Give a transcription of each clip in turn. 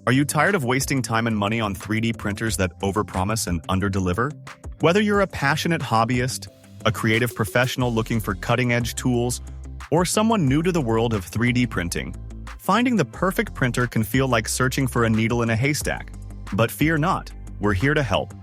Are you tired of wasting time and money on 3D printers that overpromise and underdeliver? Whether you're a passionate hobbyist, a creative professional looking for cutting-edge tools, or someone new to the world of 3D printing, finding the perfect printer can feel like searching for a needle in a haystack. But fear not, we're here to help.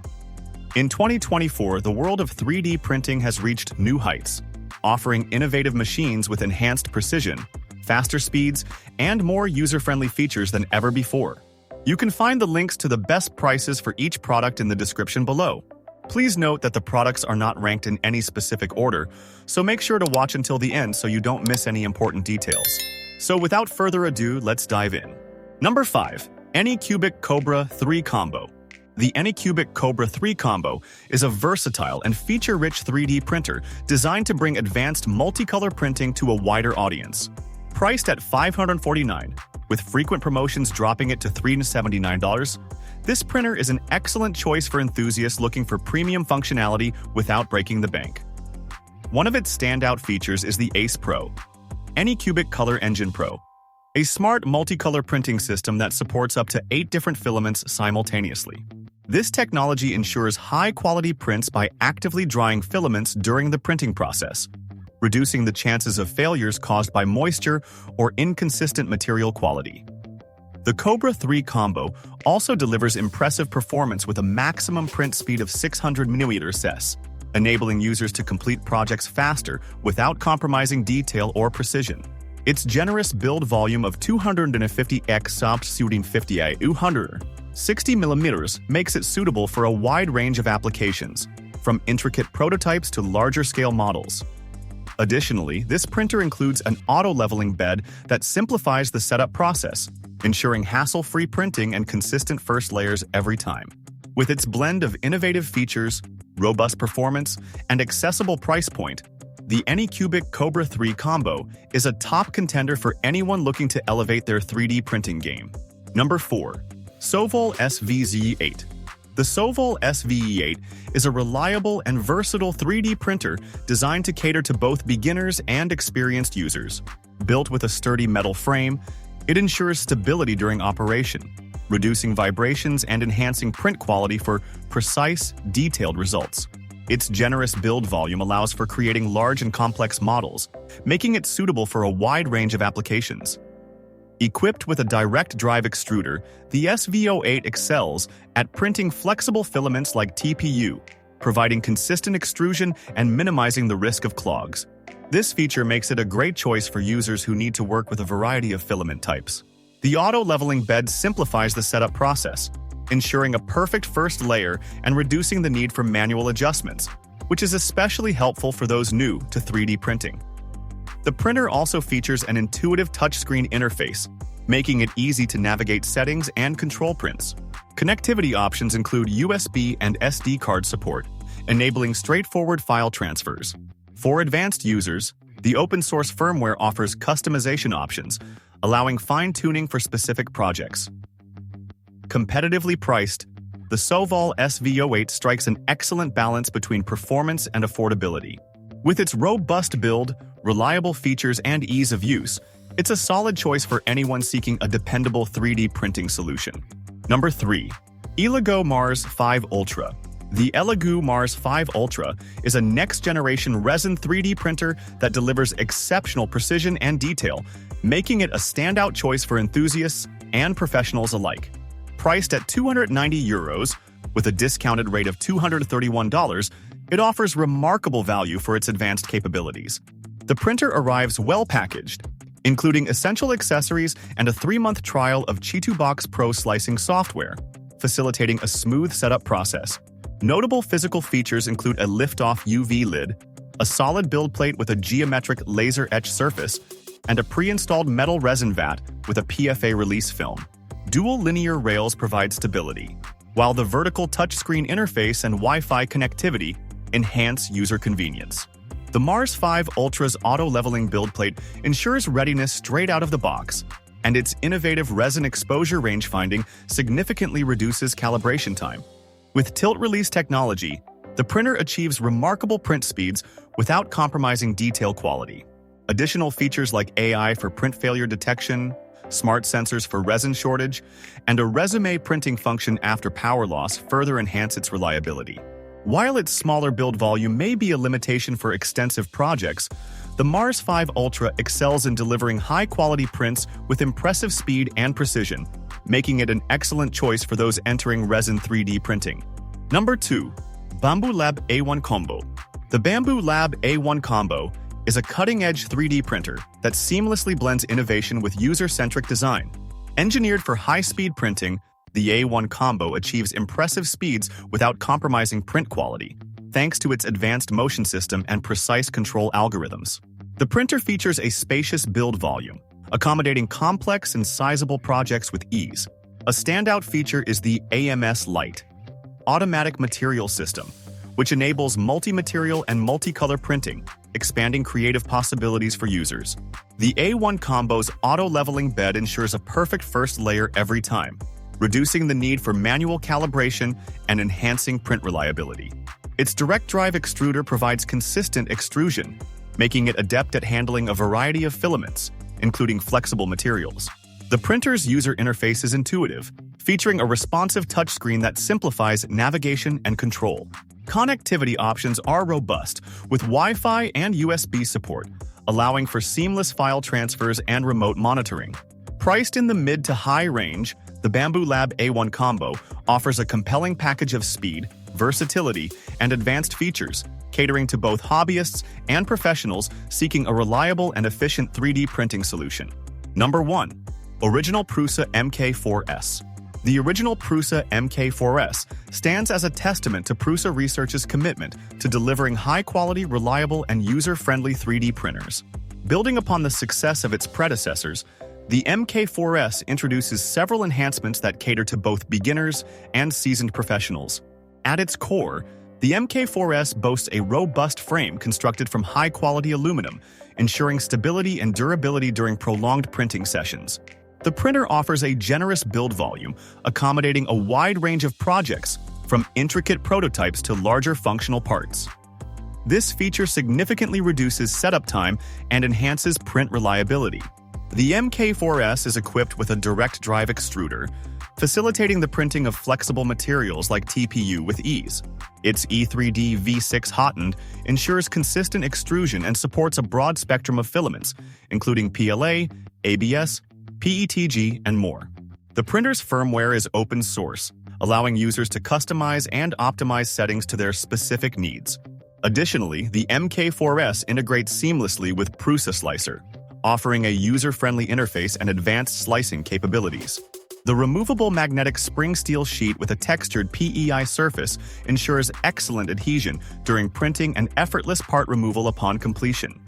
In 2024, the world of 3D printing has reached new heights, offering innovative machines with enhanced precision, faster speeds, and more user-friendly features than ever before. You can find the links to the best prices for each product in the description below. Please note that the products are not ranked in any specific order, so make sure to watch until the end so you don't miss any important details. So without further ado, let's dive in. Number 5. Anycubic Cobra 3 Combo. The Anycubic Cobra 3 Combo is a versatile and feature-rich 3D printer designed to bring advanced multicolor printing to a wider audience. Priced at $549, with frequent promotions dropping it to $379, this printer is an excellent choice for enthusiasts looking for premium functionality without breaking the bank. One of its standout features is the Ace Pro, Anycubic Color Engine Pro, a smart multicolor printing system that supports up to 8 different filaments simultaneously. This technology ensures high-quality prints by actively drying filaments during the printing process, reducing the chances of failures caused by moisture or inconsistent material quality. The Cobra 3 Combo also delivers impressive performance with a maximum print speed of 600 mm/s, enabling users to complete projects faster without compromising detail or precision. Its generous build volume of 250x soft shooting 50 260 mm makes it suitable for a wide range of applications, from intricate prototypes to larger-scale models. Additionally, this printer includes an auto-leveling bed that simplifies the setup process, ensuring hassle-free printing and consistent first layers every time. With its blend of innovative features, robust performance, and accessible price point, the Anycubic Cobra 3 Combo is a top contender for anyone looking to elevate their 3D printing game. Number 4. Sovol SVZ8. The Sovol SVZ8 is a reliable and versatile 3D printer designed to cater to both beginners and experienced users. Built with a sturdy metal frame, it ensures stability during operation, reducing vibrations and enhancing print quality for precise, detailed results. Its generous build volume allows for creating large and complex models, making it suitable for a wide range of applications. Equipped with a direct drive extruder, the SVO8 excels at printing flexible filaments like TPU, providing consistent extrusion and minimizing the risk of clogs. This feature makes it a great choice for users who need to work with a variety of filament types. The auto-leveling bed simplifies the setup process, ensuring a perfect first layer and reducing the need for manual adjustments, which is especially helpful for those new to 3D printing. The printer also features an intuitive touchscreen interface, making it easy to navigate settings and control prints. Connectivity options include USB and SD card support, enabling straightforward file transfers. For advanced users, the open-source firmware offers customization options, allowing fine-tuning for specific projects. Competitively priced, the Sovol SVO8 strikes an excellent balance between performance and affordability. With its robust build, reliable features, and ease of use, it's a solid choice for anyone seeking a dependable 3D printing solution. Number 3. Elegoo Mars 5 Ultra. The Elegoo Mars 5 Ultra is a next-generation resin 3D printer that delivers exceptional precision and detail, making it a standout choice for enthusiasts and professionals alike. Priced at €290, with a discounted rate of $231, it offers remarkable value for its advanced capabilities. The printer arrives well packaged, including essential accessories and a 3-month trial of Chitubox Pro slicing software, facilitating a smooth setup process. Notable physical features include a lift-off UV lid, a solid build plate with a geometric laser etch surface, and a pre-installed metal resin vat with a PFA release film. Dual linear rails provide stability, while the vertical touchscreen interface and Wi-Fi connectivity enhance user convenience. The Mars 5 Ultra's auto-leveling build plate ensures readiness straight out of the box, and its innovative resin exposure range finding significantly reduces calibration time. With tilt-release technology, the printer achieves remarkable print speeds without compromising detail quality. Additional features like AI for print failure detection, smart sensors for resin shortage, and a resume printing function after power loss further enhance its reliability. While its smaller build volume may be a limitation for extensive projects, the Mars 5 Ultra excels in delivering high-quality prints with impressive speed and precision, making it an excellent choice for those entering resin 3D printing. Number 2. Bambu Lab A1 Combo. The Bambu Lab A1 Combo is a cutting-edge 3D printer that seamlessly blends innovation with user-centric design. Engineered for high-speed printing, the A1 Combo achieves impressive speeds without compromising print quality, thanks to its advanced motion system and precise control algorithms. The printer features a spacious build volume, accommodating complex and sizable projects with ease. A standout feature is the AMS Lite automatic material system, which enables multi-material and multicolor printing, expanding creative possibilities for users. The A1 Combo's auto-leveling bed ensures a perfect first layer every time, reducing the need for manual calibration and enhancing print reliability. Its direct drive extruder provides consistent extrusion, making it adept at handling a variety of filaments, including flexible materials. The printer's user interface is intuitive, featuring a responsive touchscreen that simplifies navigation and control. Connectivity options are robust, with Wi-Fi and USB support, allowing for seamless file transfers and remote monitoring. Priced in the mid to high range, the Bambu Lab A1 Combo offers a compelling package of speed, versatility, and advanced features, catering to both hobbyists and professionals seeking a reliable and efficient 3D printing solution. Number 1. Original Prusa MK4S. The original Prusa MK4S stands as a testament to Prusa Research's commitment to delivering high-quality, reliable, and user-friendly 3D printers. Building upon the success of its predecessors, the MK4S introduces several enhancements that cater to both beginners and seasoned professionals. At its core, the MK4S boasts a robust frame constructed from high-quality aluminum, ensuring stability and durability during prolonged printing sessions. The printer offers a generous build volume, accommodating a wide range of projects, from intricate prototypes to larger functional parts. This feature significantly reduces setup time and enhances print reliability. The MK4S is equipped with a direct drive extruder, facilitating the printing of flexible materials like TPU with ease. Its E3D V6 hot end ensures consistent extrusion and supports a broad spectrum of filaments, including PLA, ABS, PETG, and more. The printer's firmware is open source, allowing users to customize and optimize settings to their specific needs. Additionally, the MK4S integrates seamlessly with Prusa Slicer, offering a user-friendly interface and advanced slicing capabilities. The removable magnetic spring steel sheet with a textured PEI surface ensures excellent adhesion during printing and effortless part removal upon completion.